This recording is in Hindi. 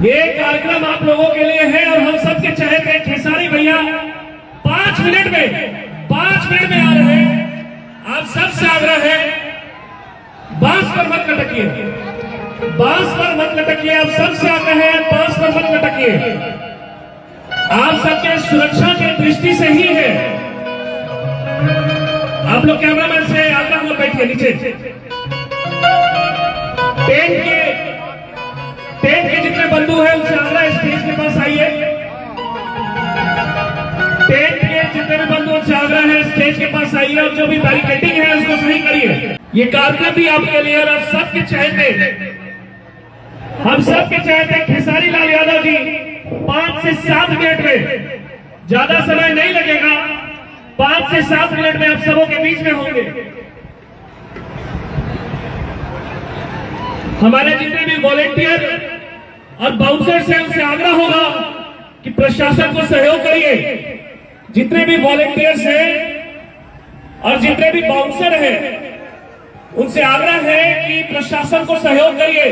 ये कार्यक्रम आप लोगों के लिए है और हम सबके चहेते खेसारी भैया 5 मिनट में आ रहे हैं। आप सबसे आग्रह है, बांस पर मत लटकिए, बांस पर मत लटकिए। आप सबसे आग्रह है, बांस पर मत लटकिए। आप सबके सुरक्षा की दृष्टि से ही है। आप लोग कैमरामैन से आग्रह लोग बैठिए नीचे। टेंट के जितने बंधु हैं उनसे आग्रह स्टेज के पास आइए। टेंट के जितने भी बंधु उनसे आग्रह है स्टेज के पास आइए और जो भी बैरिकेडिंग है उसको सही करिए। ये कार्यक्रम भी आपके लिए और आप सबके चहेते, हम सबके चहेते खेसारी लाल यादव जी 5 से 7 मिनट में, ज्यादा समय नहीं लगेगा, 5 से 7 मिनट में आप सबों के बीच में होंगे। हमारे जितने भी वॉलेंटियर और बाउंसर से उनसे आग्रह होगा कि प्रशासन को सहयोग करिए। जितने भी वॉलेंटियर्स हैं और जितने भी बाउंसर हैं उनसे आग्रह है कि प्रशासन को सहयोग करिए।